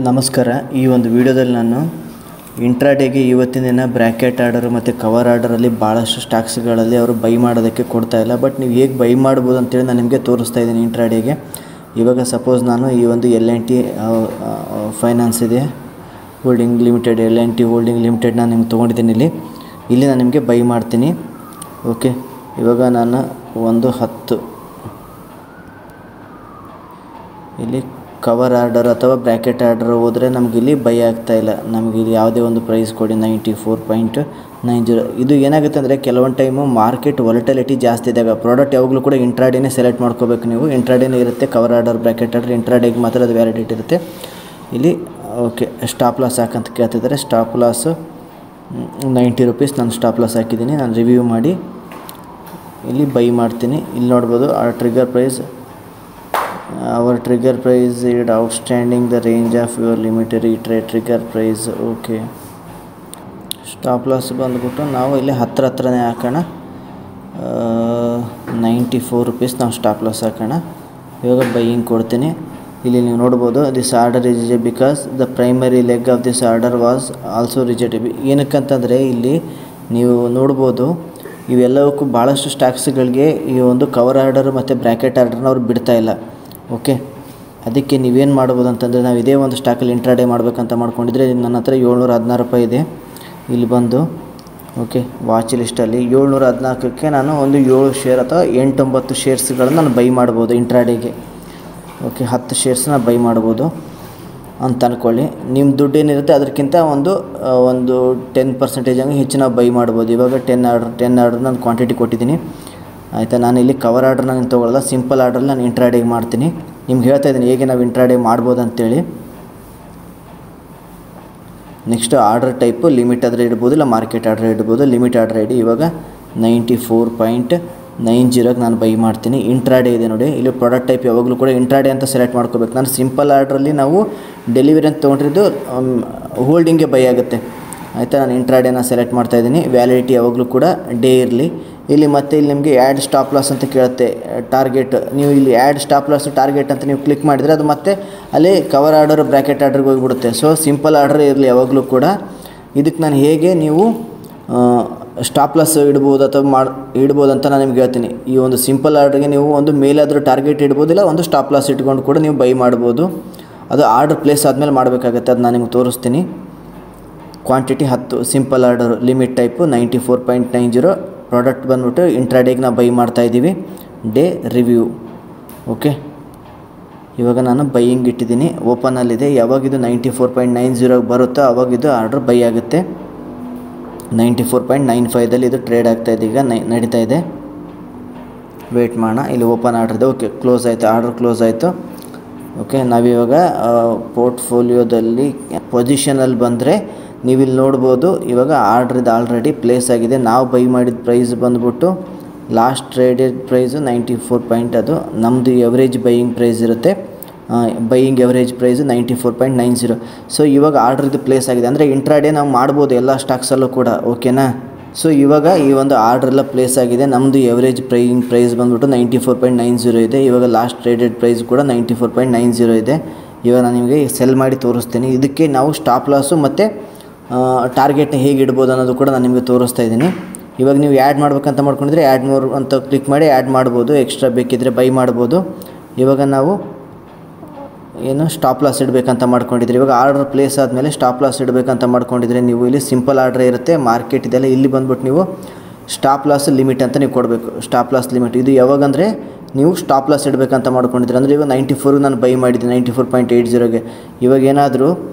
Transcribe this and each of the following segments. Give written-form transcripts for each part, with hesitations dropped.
ನಮಸ್ಕಾರ. ಈ ಒಂದು ವಿಡಿಯೋದಲ್ಲಿ ನಾನು ಇಂಟ್ರಾಡೇಗೆ ಇವತ್ತಿನ ದಿನ ಬ್ರ್ಯಾಕೆಟ್ ಆರ್ಡರ್ ಮತ್ತು ಕವರ್ ಆರ್ಡರಲ್ಲಿ ಭಾಳಷ್ಟು ಸ್ಟಾಕ್ಸ್ಗಳಲ್ಲಿ ಅವರು ಬೈ ಮಾಡೋದಕ್ಕೆ ಕೊಡ್ತಾಯಿಲ್ಲ. ಬಟ್ ನೀವು ಹೇಗೆ ಬೈ ಮಾಡ್ಬೋದು ಅಂತೇಳಿ ನಾನು ನಿಮಗೆ ತೋರಿಸ್ತಾ ಇದ್ದೀನಿ ಇಂಟ್ರಾಡೇಗೆ. ಇವಾಗ ಸಪೋಸ್ ನಾನು ಈ ಒಂದು L&T ಫೈನಾನ್ಸ್ ಇದೆ holding limited, L&T holding limited ನಾನು ನಿಮ್ಗೆ ತೊಗೊಂಡಿದ್ದೀನಿ. ಇಲ್ಲಿ ನಾನು ನಿಮಗೆ ಬೈ ಮಾಡ್ತೀನಿ. ಓಕೆ, ಇವಾಗ ನಾನು ಒಂದು 10 ಇಲ್ಲಿ ಕವರ್ ಆರ್ಡರ್ ಅಥವಾ ಬ್ರ್ಯಾಕೆಟ್ ಆರ್ಡರ್ ಹೋದರೆ ನಮಗಿಲ್ಲಿ ಬೈ ಆಗ್ತಾಯಿಲ್ಲ. ನಮಗಿಲ್ಲಿ ಯಾವುದೇ ಒಂದು ಪ್ರೈಸ್ ಕೊಡಿ 94.90. ಇದು ಏನಾಗುತ್ತೆ ಅಂದರೆ ಕೆಲವೊಂದು ಟೈಮು ಮಾರ್ಕೆಟ್ ವಾಲಟಿಲಿಟಿ ಜಾಸ್ತಿ ಇದ್ದಾಗ ಪ್ರಾಡಕ್ಟ್ ಯಾವಾಗಲೂ ಕೂಡ ಇಂಟ್ರಾಡೇನೇ ಸೆಲೆಕ್ಟ್ ಮಾಡ್ಕೋಬೇಕು. ನೀವು ಇಂಟ್ರಾಡೇನೇ ಇರುತ್ತೆ ಕವರ್ ಆರ್ಡರ್ ಬ್ರ್ಯಾಕೆಟ್ ಆರ್ಡರ್, ಇಂಟ್ರಾಡೇಗೆ ಮಾತ್ರ ಅದು ವ್ಯಾಲಿಡಿಟಿ ಇರುತ್ತೆ. ಇಲ್ಲಿ ಓಕೆ ಸ್ಟಾಪ್ ಲಾಸ್ ಹಾಕಂತ ಕೇಳ್ತಿದ್ದಾರೆ. ಸ್ಟಾಪ್ ಲಾಸ್ 90 ರೂಪೀಸ್ ನಾನು ಸ್ಟಾಪ್ ಲಾಸ್ ಹಾಕಿದ್ದೀನಿ. ನಾನು ರಿವ್ಯೂ ಮಾಡಿ ಇಲ್ಲಿ ಬೈ ಮಾಡ್ತೀನಿ. ಇಲ್ಲಿ ನೋಡ್ಬೋದು trigger price, our trigger price is outstanding the range of your limited trigger price. Okay, stop loss ಬಂದ್ಬಿಟ್ಟು ನಾವು ಇಲ್ಲಿ ಹತ್ರನೇ ಹಾಕೋಣ. 94 ರೂಪೀಸ್ ನಾವು ಸ್ಟಾಪ್ ಲಾಸ್ ಹಾಕೋಣ. ಇವಾಗ ಬೈಯಿಂಗ್ ಕೊಡ್ತೀನಿ. ಇಲ್ಲಿ ನೀವು ನೋಡ್ಬೋದು this order is because the primary leg of this order was also rejected. ಏನಕ್ಕಂತಂದರೆ ಇಲ್ಲಿ ನೀವು ನೋಡ್ಬೋದು ಇವೆಲ್ಲವಕ್ಕೂ ಭಾಳಷ್ಟು ಸ್ಟಾಕ್ಸ್ಗಳಿಗೆ ಈ ಒಂದು ಕವರ್ ಆರ್ಡರ್ ಮತ್ತು ಬ್ರ್ಯಾಕೆಟ್ ಆರ್ಡರ್ನ ಅವ್ರು ಬಿಡ್ತಾಯಿಲ್ಲ. ಓಕೆ, ಅದಕ್ಕೆ ನೀವೇನು ಮಾಡ್ಬೋದು ಅಂತಂದರೆ ನಾವು ಇದೇ ಒಂದು ಸ್ಟಾಕಲ್ಲಿ ಇಂಟ್ರಾಡೇ ಮಾಡಬೇಕಂತ ಮಾಡ್ಕೊಂಡಿದ್ರೆ ನನ್ನ ಹತ್ರ 716 ರೂಪಾಯಿ ಇದೆ. ಇಲ್ಲಿ ಬಂದು ಓಕೆ ವಾಚ್ ಲಿಸ್ಟಲ್ಲಿ 714ಕ್ಕೆ ನಾನು ಒಂದು 7 ಶೇರ್ ಅಥವಾ 8-9 ಶೇರ್ಸ್ಗಳನ್ನು ನಾನು ಬೈ ಮಾಡ್ಬೋದು ಇಂಟ್ರಾಡೇಗೆ. ಓಕೆ, 10 ಶೇರ್ಸ್ನ ಬೈ ಮಾಡ್ಬೋದು ಅಂತ ಅಂದ್ಕೊಳ್ಳಿ. ನಿಮ್ಮ ದುಡ್ಡೇನಿರುತ್ತೆ ಅದಕ್ಕಿಂತ ಒಂದು 10% ಹಂಗೆ ಹೆಚ್ಚು ನಾವು ಬೈ ಮಾಡ್ಬೋದು. ಇವಾಗ 10 ಆರ್ಡರ್ ನಾನು ಕ್ವಾಂಟಿಟಿ ಕೊಟ್ಟಿದ್ದೀನಿ ಆಯಿತಾ. ನಾನು ಇಲ್ಲಿ ಕವರ್ ಆರ್ಡರ್ ನಾನು ತೊಗೊಳ್ಳಲ್ಲ, ಸಿಂಪಲ್ ಆರ್ಡ್ರಲ್ಲಿ ನಾನು ಇಂಟ್ರಾಡೇಗೆ ಮಾಡ್ತೀನಿ. ನಿಮ್ಗೆ ಹೇಳ್ತಾ ಇದ್ದೀನಿ ಹೇಗೆ ನಾವು ಇಂಟ್ರಾಡೇ ಮಾಡ್ಬೋದು ಅಂತೇಳಿ. ನೆಕ್ಸ್ಟ್ ಆರ್ಡರ್ ಟೈಪು ಲಿಮಿಟ್ ಆದರೆ ಇಡ್ಬೋದು, ಇಲ್ಲ ಮಾರ್ಕೆಟ್ ಆರ್ಡರ್ ಇಡ್ಬೋದು. ಲಿಮಿಟ್ ಆರ್ಡರ್ ಐಡಿ ಇವಾಗ 94.90ಗೆ ನಾನು ಬೈ ಮಾಡ್ತೀನಿ. ಇಂಟ್ರಾಡೇ ಇದೆ ನೋಡಿ. ಇಲ್ಲಿ ಪ್ರಾಡಕ್ಟ್ ಟೈಪ್ ಯಾವಾಗಲೂ ಕೂಡ ಇಂಟ್ರಾಡೇ ಅಂತ ಸೆಲೆಕ್ಟ್ ಮಾಡ್ಕೋಬೇಕು. ನಾನು ಸಿಂಪಲ್ ಆರ್ಡ್ರಲ್ಲಿ ನಾವು ಡೆಲಿವರಿ ಅಂತ ತೊಗೊಂಡಿದ್ದು ಹೋಲ್ಡಿಂಗ್ಗೆ ಬೈ ಆಗುತ್ತೆ ಆಯಿತಾ. ನಾನು ಇಂಟ್ರಾಡೇನ ಸೆಲೆಕ್ಟ್ ಮಾಡ್ತಾಯಿದ್ದೀನಿ. ವ್ಯಾಲಿಡಿಟಿ ಯಾವಾಗಲೂ ಕೂಡ ಡೇ ಇರಲಿ. ಇಲ್ಲಿ ಮತ್ತೆ ಇಲ್ಲಿ ನಿಮಗೆ ಆ್ಯಡ್ ಸ್ಟಾಪ್ ಲಾಸ್ ಅಂತ ಕೇಳುತ್ತೆ. ಟಾರ್ಗೆಟ್ ನೀವು ಇಲ್ಲಿ ಆ್ಯಡ್ ಸ್ಟಾಪ್ ಲಾಸ್ ಟಾರ್ಗೆಟ್ ಅಂತ ನೀವು ಕ್ಲಿಕ್ ಮಾಡಿದರೆ ಅದು ಮತ್ತೆ ಅಲ್ಲಿ ಕವರ್ ಆರ್ಡರ್ ಬ್ರ್ಯಾಕೆಟ್ ಆರ್ಡರ್ಗೆ ಹೋಗಿಬಿಡುತ್ತೆ. ಸೊ ಸಿಂಪಲ್ ಆರ್ಡರ್ ಇರಲಿ ಯಾವಾಗಲೂ ಕೂಡ. ಇದಕ್ಕೆ ನಾನು ಹೇಗೆ ನೀವು ಸ್ಟಾಪ್ ಲಾಸ್ ಇಡ್ಬೋದು ಅಥವಾ ಇಡ್ಬೋದು ಅಂತ ನಾನು ನಿಮ್ಗೆ ಹೇಳ್ತೀನಿ. ಈ ಒಂದು ಸಿಂಪಲ್ ಆರ್ಡ್ರಿಗೆ ನೀವು ಒಂದು ಮೇಲಾದರೂ ಟಾರ್ಗೆಟ್ ಇಡ್ಬೋದಿಲ್ಲ, ಒಂದು ಸ್ಟಾಪ್ ಲಾಸ್ ಇಟ್ಕೊಂಡು ಕೂಡ ನೀವು ಬೈ ಮಾಡ್ಬೋದು. ಅದು ಆರ್ಡರ್ ಪ್ಲೇಸ್ ಆದಮೇಲೆ ಮಾಡಬೇಕಾಗತ್ತೆ, ಅದು ನಾನು ನಿಮ್ಗೆ ತೋರಿಸ್ತೀನಿ. Quantity 10 simple order limit type 94.90. Product ಬಂದ್ಬಿಟ್ಟು ಇಂಟ್ರಾಡೇಗೆ ನಾವು ಬೈ ಮಾಡ್ತಾಯಿದ್ದೀವಿ. Day review. ಓಕೆ, ಇವಾಗ ನಾನು ಬೈಯಿಂಗ್ ಇಟ್ಟಿದ್ದೀನಿ. ಓಪನಲ್ಲಿದೆ. ಯಾವಾಗಿದು 94.90 ಬರುತ್ತೋ ಆವಾಗಿದು ಆರ್ಡ್ರ್ ಬೈ ಆಗುತ್ತೆ. 94.95ದಲ್ಲಿ ಇದು ಟ್ರೇಡ್ ಆಗ್ತಾಯಿದೆ, ಈಗ ನಡೀತಾ ಇದೆ. ವೇಟ್ ಮಾಡೋಣ. ಇಲ್ಲಿ ಓಪನ್ ಆರ್ಡ್ರ್ ಇದೆ. ಓಕೆ, ಕ್ಲೋಸ್ ಆಯಿತು, ಆರ್ಡ್ರ್ ಕ್ಲೋಸ್ ಆಯಿತು. ಓಕೆ, ನಾವಿವಾಗ ಪೋರ್ಟ್ಫೋಲಿಯೋದಲ್ಲಿ ಪೊಸಿಷನಲ್ಲಿ ಬಂದರೆ ನೀವಿಲ್ಲಿ ನೋಡ್ಬೋದು ಇವಾಗ ಆರ್ಡ್ರ್ ಇದು ಆಲ್ರೆಡಿ ಪ್ಲೇಸ್ ಆಗಿದೆ. ನಾವು ಬೈ ಮಾಡಿದ ಪ್ರೈಸ್ ಬಂದ್ಬಿಟ್ಟು ಲಾಸ್ಟ್ ಟ್ರೇಡೆಡ್ ಪ್ರೈಸು 94. ಅದು ನಮ್ಮದು ಎವರೇಜ್ ಬೈಯಿಂಗ್ ಪ್ರೈಸ್ ಇರುತ್ತೆ. Buying average price 94.90. ಸೊ ಇವಾಗ ಆರ್ಡ್ರ್ ಇದು ಪ್ಲೇಸ್ ಆಗಿದೆ ಅಂದರೆ ಇಂಟ್ರಾಡೇ ನಾವು ಮಾಡ್ಬೋದು ಎಲ್ಲ ಸ್ಟಾಕ್ಸಲ್ಲೂ ಕೂಡ. ಓಕೆನಾ. ಸೊ ಇವಾಗ ಈ ಒಂದು ಆರ್ಡ್ರೆಲ್ಲ ಪ್ಲೇಸ್ ಆಗಿದೆ. ನಮ್ಮದು ಎವರೇಜ್ ಬೈಯಿಂಗ್ ಪ್ರೈಸ್ ಬಂದ್ಬಿಟ್ಟು 94.90 ಇದೆ. ಇವಾಗ ಲಾಸ್ಟ್ ಟ್ರೇಡೆಡ್ ಪ್ರೈಸ್ ಕೂಡ 94.90 ಇದೆ. ಇವಾಗ ನಾನು ನಿಮಗೆ ಸೆಲ್ ಮಾಡಿ ತೋರಿಸ್ತೀನಿ. ಇದಕ್ಕೆ ನಾವು ಸ್ಟಾಪ್ ಲಾಸು ಮತ್ತು ಟಾರ್ಗೆಟ್ನ ಹೇಗೆ ಇಡ್ಬೋದು ಅನ್ನೋದು ಕೂಡ ನಾನು ನಿಮಗೆ ತೋರಿಸ್ತಾ ಇದ್ದೀನಿ. ಇವಾಗ ನೀವು ಆ್ಯಡ್ ಮಾಡ್ಬೇಕಂತ ಮಾಡ್ಕೊಂಡಿದ್ರೆ ಆ್ಯಡ್ ಮೋರ್ ಅಂತ ಕ್ಲಿಕ್ ಮಾಡಿ ಆ್ಯಡ್ ಮಾಡ್ಬೋದು. ಎಕ್ಸ್ಟ್ರಾ ಬೇಕಿದ್ದರೆ ಬೈ ಮಾಡ್ಬೋದು. ಇವಾಗ ನಾವು ಏನು ಸ್ಟಾಪ್ ಲಾಸ್ ಇಡಬೇಕಂತ ಮಾಡ್ಕೊಂಡಿದ್ರೆ ಇವಾಗ ಆರ್ಡರ್ ಪ್ಲೇಸ್ ಆದಮೇಲೆ ಸ್ಟಾಪ್ ಲಾಸ್ ಇಡಬೇಕಂತ ಮಾಡ್ಕೊಂಡಿದ್ರೆ ನೀವು ಇಲ್ಲಿ ಸಿಂಪಲ್ ಆರ್ಡ್ರ್ ಇರುತ್ತೆ, ಮಾರ್ಕೆಟ್ ಇದೆಲ್ಲ. ಇಲ್ಲಿ ಬಂದ್ಬಿಟ್ಟು ನೀವು ಸ್ಟಾಪ್ ಲಾಸ್ ಲಿಮಿಟ್ ಅಂತ ನೀವು ಕೊಡಬೇಕು. ಸ್ಟಾಪ್ ಲಾಸ್ ಲಿಮಿಟ್ ಇದು ಯಾವಾಗಂದರೆ ನೀವು ಸ್ಟಾಪ್ ಲಾಸ್ ಇಡಬೇಕಂತ ಮಾಡ್ಕೊಂಡಿದ್ರೆ ಅಂದರೆ ಇವಾಗ 94 ನಾನು ಬೈ ಮಾಡಿದ್ದೀನಿ 94.80ಗೆ. ಇವಾಗ ಏನಾದರೂ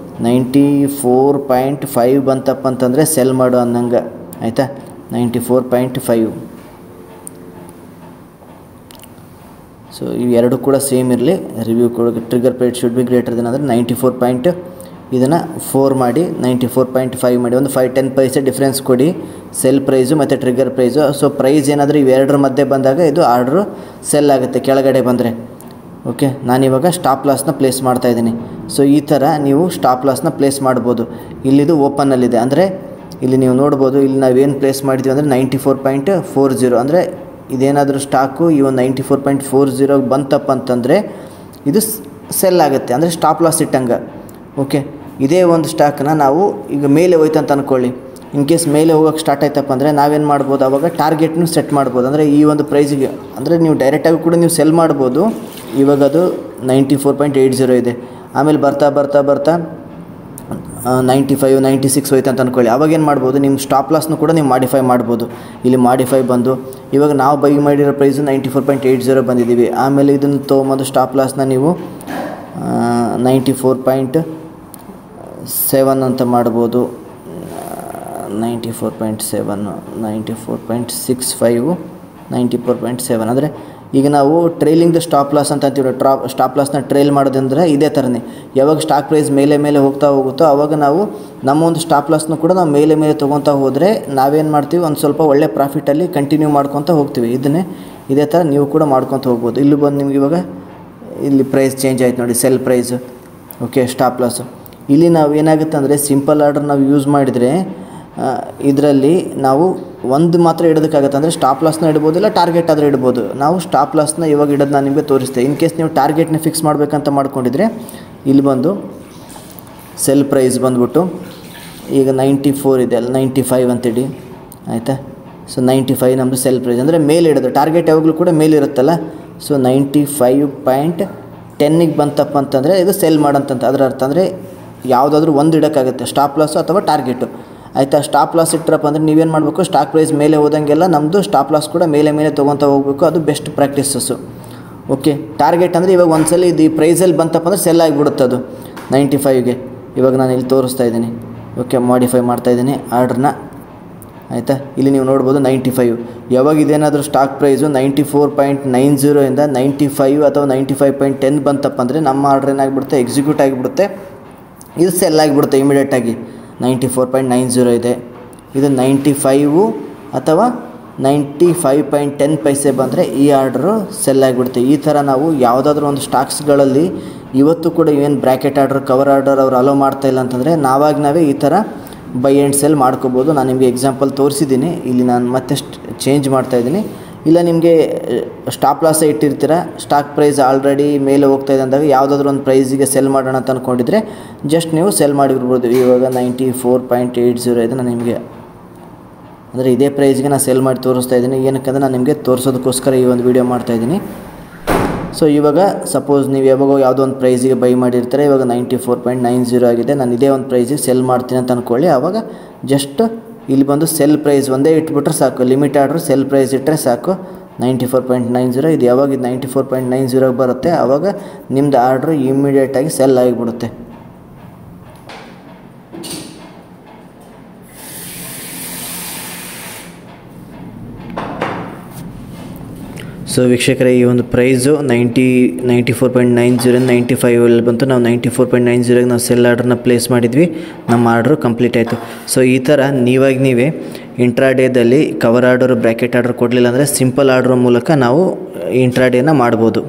94.5 ಬಂತಪ್ಪ ಅಂತಂದರೆ ಸೆಲ್ ಮಾಡು ಅನ್ನಂಗೆ ಆಯಿತಾ. 94.5. ಸೊ ಇವೆರಡು ಕೂಡ ಸೇಮ್ ಇರಲಿ. ರಿವ್ಯೂ ಕೂಡ trigger price should be greater than ಅಂದರೆ 94. ಇದನ್ನು 4 ಮಾಡಿ 94.5 ಮಾಡಿ ಒಂದು 5-10 ಪೈಸೆ ಡಿಫ್ರೆನ್ಸ್ ಕೊಡಿ ಸೆಲ್ ಪ್ರೈಸು ಮತ್ತು ಟ್ರಿಗರ್ ಪ್ರೈಸು. ಸೊ ಪ್ರೈಸ್ ಏನಾದರೂ ಇವೆರಡರ ಮಧ್ಯೆ ಬಂದಾಗ ಇದು ಆರ್ಡ್ರು ಸೆಲ್ ಆಗುತ್ತೆ ಕೆಳಗಡೆ ಬಂದರೆ. ಓಕೆ, ನಾನಿವಾಗ ಸ್ಟಾಪ್ ಲಾಸ್ನ ಪ್ಲೇಸ್ ಮಾಡ್ತಾಯಿದ್ದೀನಿ. ಸೊ ಈ ಥರ ನೀವು ಸ್ಟಾಪ್ ಲಾಸ್ನ ಪ್ಲೇಸ್ ಮಾಡ್ಬೋದು. ಇಲ್ಲಿದು ಓಪನಲ್ಲಿದೆ ಅಂದರೆ ಇಲ್ಲಿ ನೀವು ನೋಡ್ಬೋದು. ಇಲ್ಲಿ ನಾವೇನು ಪ್ಲೇಸ್ ಮಾಡಿದ್ದೀವಿ ಅಂದರೆ 94.40 ಅಂದರೆ ಇದೇನಾದರೂ ಸ್ಟಾಕು ಈ ಒಂದು 94.40 ಬಂತಪ್ಪ ಅಂತಂದರೆ ಇದು ಸೆಲ್ ಆಗುತ್ತೆ, ಅಂದರೆ ಸ್ಟಾಪ್ ಲಾಸ್ ಇಟ್ಟಂಗೆ. ಓಕೆ, ಇದೇ ಒಂದು ಸ್ಟಾಕ್ನ ನಾವು ಈಗ ಮೇಲೆ ಹೋಯ್ತು ಅಂತ ಅಂದ್ಕೊಳ್ಳಿ. ಇನ್ ಕೇಸ್ ಮೇಲೆ ಹೋಗೋಕ್ಕೆ ಸ್ಟಾರ್ಟ್ ಆಯ್ತಪ್ಪ ಅಂದರೆ ನಾವೇನು ಮಾಡ್ಬೋದು, ಆವಾಗ ಟಾರ್ಗೆಟ್ನು ಸೆಟ್ ಮಾಡ್ಬೋದು. ಅಂದರೆ ಈ ಒಂದು ಪ್ರೈಸಿಗೆ ಅಂದರೆ ನೀವು ಡೈರೆಕ್ಟಾಗಿ ಕೂಡ ನೀವು ಸೆಲ್ ಮಾಡ್ಬೋದು. ಇವಾಗ ಅದು 94.80 ಇದೆ. ಆಮೇಲೆ ಬರ್ತಾ ಬರ್ತಾ ಬರ್ತಾ 95, 96 ಹೋಯ್ತು ಅಂತ ಅಂದ್ಕೊಳ್ಳಿ. ಅವಾಗೇನು ಮಾಡ್ಬೋದು, ನಿಮ್ಮ ಸ್ಟಾಪ್ ಲಾಸ್ನು ಕೂಡ ನೀವು ಮಾಡಿಫೈ ಮಾಡ್ಬೋದು. ಇಲ್ಲಿ ಮಾಡಿಫೈ ಬಂದು ಇವಾಗ ನಾವು ಬೈ ಮಾಡಿರೋ ಪ್ರೈಸು 94.80 ಬಂದಿದ್ದೀವಿ. ಆಮೇಲೆ ಇದನ್ನು ತೊಗೊಂಬಂದು ಸ್ಟಾಪ್ ಲಾಸ್ನ ನೀವು 94.7 ಅಂತ ಮಾಡ್ಬೋದು. 94.7, 94.65, 94.7 ಅಂದರೆ ಈಗ ನಾವು ಟ್ರೈಲಿಂಗ್ ದ ಸ್ಟಾಪ್ ಲಾಸ್ ಅಂತ ಅಂತೀವಿ. ಸ್ಟಾಪ್ ಲಾಸ್ನ ಟ್ರೈಲ್ ಮಾಡೋದಂದ್ರೆ ಇದೇ ಥರನೇ. ಯಾವಾಗ ಸ್ಟಾಕ್ ಪ್ರೈಸ್ ಮೇಲೆ ಮೇಲೆ ಹೋಗ್ತಾ ಹೋಗುತ್ತೋ ಆವಾಗ ನಾವು ನಮ್ಮ ಒಂದು ಸ್ಟಾಪ್ ಲಾಸ್ನು ಕೂಡ ನಾವು ಮೇಲೆ ಮೇಲೆ ತೊಗೊತಾ ಹೋದರೆ ನಾವೇನು ಮಾಡ್ತೀವಿ, ಒಂದು ಸ್ವಲ್ಪ ಒಳ್ಳೆ ಪ್ರಾಫಿಟಲ್ಲಿ ಕಂಟಿನ್ಯೂ ಮಾಡ್ಕೊತ ಹೋಗ್ತೀವಿ. ಇದೇ ಥರ ನೀವು ಕೂಡ ಮಾಡ್ಕೊತ ಹೋಗ್ಬೋದು. ಇಲ್ಲಿ ಬಂದು ನಿಮ್ಗೆ ಇವಾಗ ಇಲ್ಲಿ ಪ್ರೈಸ್ ಚೇಂಜ್ ಆಯ್ತು ನೋಡಿ, cell price. Okay, stop loss. ಇಲ್ಲಿ ನಾವು ಏನಾಗುತ್ತೆ ಅಂದರೆ ಸಿಂಪಲ್ ಆರ್ಡರ್ ನಾವು ಯೂಸ್ ಮಾಡಿದರೆ ಇದರಲ್ಲಿ ನಾವು ಒಂದು ಮಾತ್ರ ಇಡೋದಕ್ಕಾಗತ್ತೆ. ಅಂದರೆ ಸ್ಟಾಪ್ ಲಾಸ್ನ ಇಡ್ಬೋದು, ಇಲ್ಲ ಟಾರ್ಗೆಟ್ ಆದರೆ ಇಡ್ಬೋದು. ನಾವು ಸ್ಟಾಪ್ ಲಾಸ್ನ ಇವಾಗ ಇಡೋದು ನಾನು ನಿಮಗೆ ತೋರಿಸ್ತೇನೆ. ಇನ್ ಕೇಸ್ ನೀವು ಟಾರ್ಗೆಟ್ನ ಫಿಕ್ಸ್ ಮಾಡಬೇಕಂತ ಮಾಡ್ಕೊಂಡಿದ್ರೆ ಇಲ್ಲಿ ಬಂದು ಸೆಲ್ ಪ್ರೈಸ್ ಬಂದುಬಿಟ್ಟು ಈಗ 94 ಇದೆ ಅಲ್ಲ, 95 ಅಂತಿಡಿ, ಆಯಿತಾ. ಸೊ 95 ನಮ್ಮದು ಸೆಲ್ ಪ್ರೈಸ್ ಅಂದರೆ ಮೇಲೆ ಇಡೋದು. ಟಾರ್ಗೆಟ್ ಯಾವಾಗಲೂ ಕೂಡ ಮೇಲಿರುತ್ತಲ್ಲ. ಸೊ 95.10ಗೆ ಬಂತಪ್ಪ ಅಂತಂದರೆ ಇದು ಸೆಲ್ ಮಾಡೋಂತಂತ ಅದರ ಅರ್ಥ. ಅಂದರೆ ಯಾವುದಾದ್ರೂ ಒಂದು ಇಡೋಕ್ಕಾಗುತ್ತೆ, ಸ್ಟಾಪ್ ಲಾಸು ಅಥವಾ ಟಾರ್ಗೆಟು, ಆಯಿತಾ. ಸ್ಟಾಪ್ ಲಾಸ್ ಇಟ್ಟರಪ್ಪ ಅಂದರೆ ನೀವೇನು ಮಾಡಬೇಕು, ಸ್ಟಾಕ್ ಪ್ರೈಸ್ ಮೇಲೆ ಹೋದಂಗೆಲ್ಲ ನಮ್ಮದು ಸ್ಟಾಪ್ ಲಾಸ್ ಕೂಡ ಮೇಲೆ ಮೇಲೆ ತೊಗೊತಾ ಹೋಗಬೇಕು. ಅದು ಬೆಸ್ಟ್ ಪ್ರಾಕ್ಟೀಸಸ್ಸು. ಓಕೆ, ಟಾರ್ಗೆಟ್ ಅಂದರೆ ಇವಾಗ ಒಂದು ಸಲ ಇದು ಈ ಪ್ರೈಸಲ್ಲಿ ಬಂತಪ್ಪ ಅಂದರೆ ಸೆಲ್ ಆಗಿಬಿಡುತ್ತೆ ಅದು 95ಗೆ. ಇವಾಗ ನಾನು ಇಲ್ಲಿ ತೋರಿಸ್ತಾ ಇದ್ದೀನಿ. ಓಕೆ, ಮಾಡಿಫೈ ಮಾಡ್ತಾಯಿದ್ದೀನಿ ಆರ್ಡ್ರನ್ನ, ಆಯಿತಾ. ಇಲ್ಲಿ ನೀವು ನೋಡ್ಬೋದು 95. ಯಾವಾಗ ಇದೇನಾದರೂ ಸ್ಟಾಕ್ ಪ್ರೈಸು 94.90 ಇಂದ 95 ಅಥವಾ 95.10 ಬಂತಪ್ಪ ಅಂದರೆ ನಮ್ಮ ಆರ್ಡ್ರ್ ಏನಾಗಿಬಿಡುತ್ತೆ, ಎಕ್ಸಿಕ್ಯೂಟ್ ಆಗಿಬಿಡುತ್ತೆ. ಇದು ಸೆಲ್ ಆಗಿಬಿಡುತ್ತೆ ಇಮಿಡಿಯೇಟಾಗಿ. 94.90 ಇದೆ, ಇದು 95 ಅಥವಾ 95.10 ಪೈಸೆ ಬಂದರೆ ಈ ಆರ್ಡ್ರು ಸೆಲ್ ಆಗಿಬಿಡುತ್ತೆ. ಈ ಥರ ನಾವು ಯಾವುದಾದ್ರೂ ಒಂದು ಸ್ಟಾಕ್ಸ್ಗಳಲ್ಲಿ ಇವತ್ತು ಕೂಡ ಏನು ಬ್ರ್ಯಾಕೆಟ್ ಆರ್ಡರ್, ಕವರ್ ಆರ್ಡರ್ ಅವ್ರು ಅಲೋ ಮಾಡ್ತಾಯಿಲ್ಲ ಅಂತಂದರೆ ನಾವೇ ಈ ಥರ ಬೈ ಆ್ಯಂಡ್ ಸೆಲ್ ಮಾಡ್ಕೋಬೋದು. ನಾನು ನಿಮಗೆ ಎಕ್ಸಾಂಪಲ್ ತೋರಿಸಿದ್ದೀನಿ. ಇಲ್ಲಿ ನಾನು ಮತ್ತೆ ಚೇಂಜ್ ಮಾಡ್ತಾಯಿದ್ದೀನಿ. ಇಲ್ಲ ನಿಮಗೆ ಸ್ಟಾಪ್ ಲಾಸೇ ಇಟ್ಟಿರ್ತೀರ, ಸ್ಟಾಕ್ ಪ್ರೈಸ್ ಆಲ್ರೆಡಿ ಮೇಲೆ ಹೋಗ್ತಾಯಿದೆ ಅಂದಾಗ ಯಾವುದಾದ್ರೂ ಒಂದು ಪ್ರೈಸಿಗೆ ಸೆಲ್ ಮಾಡೋಣ ಅಂತ ಅಂದ್ಕೊಂಡಿದ್ರೆ ಜಸ್ಟ್ ನೀವು ಸೆಲ್ ಮಾಡಿಬಿಡ್ಬೋದು. ಇವಾಗ 94.80 ಇದೆ. ನಾನು ನಿಮಗೆ ಅಂದರೆ ಇದೇ ಪ್ರೈಸ್ಗೆ ನಾನು ಸೆಲ್ ಮಾಡಿ ತೋರಿಸ್ತಾ ಇದ್ದೀನಿ. ಏನಕ್ಕಂದರೆ ನಾನು ನಿಮಗೆ ತೋರಿಸೋದಕ್ಕೋಸ್ಕರ ಈ ಒಂದು ವೀಡಿಯೋ ಮಾಡ್ತಾಯಿದ್ದೀನಿ. ಸೊ ಇವಾಗ ಸಪೋಸ್ ನೀವು ಯಾವಾಗೋ ಯಾವುದೋ ಒಂದು ಪ್ರೈಸಿಗೆ ಬೈ ಮಾಡಿರ್ತಾರೆ, ಇವಾಗ 94.90 ಆಗಿದೆ, ನಾನು ಇದೇ ಒಂದು ಪ್ರೈಸಿಗೆ ಸೆಲ್ ಮಾಡ್ತೀನಿ ಅಂತ ಅಂದ್ಕೊಳ್ಳಿ. ಆವಾಗ ಜಸ್ಟ್ ಇಲ್ಲಿ ಬಂದು ಸೆಲ್ ಪ್ರೈಸ್ ಒಂದೇ ಇಟ್ಬಿಟ್ರೆ ಸಾಕು. ಲಿಮಿಟ್ ಆರ್ಡ್ರ್ ಸೆಲ್ ಪ್ರೈಸ್ ಇಟ್ಟರೆ ಸಾಕು. 94.90 ಇದು ಯಾವಾಗ ಇದು 94.90 ಬರುತ್ತೆ ಆವಾಗ ನಿಮ್ಮದು ಆರ್ಡ್ರ್ ಇಮ್ಮಿಡಿಯೇಟಾಗಿ ಸೆಲ್ ಆಗಿಬಿಡುತ್ತೆ. ಸೊ ವೀಕ್ಷಕರೇ, ಈ ಒಂದು ಪ್ರೈಸು 94.90 95 ಬಂತು. ನಾವು 94.90 ನಾವು ಸೆಲ್ ಆರ್ಡ್ರನ್ನ ಪ್ಲೇಸ್ ಮಾಡಿದ್ವಿ, ನಮ್ಮ ಆರ್ಡ್ರು ಕಂಪ್ಲೀಟ್ ಆಯಿತು. ಸೊ ಈ ಥರ ನೀವೇ ಇಂಟ್ರಾಡೇದಲ್ಲಿ ಕವರ್ ಆರ್ಡರ್, ಬ್ರ್ಯಾಕೆಟ್ ಆರ್ಡರ್ ಕೊಡಲಿಲ್ಲ ಅಂದರೆ ಸಿಂಪಲ್ ಆರ್ಡ್ರ್ ಮೂಲಕ ನಾವು ಇಂಟ್ರಾಡೇನ ಮಾಡ್ಬೋದು.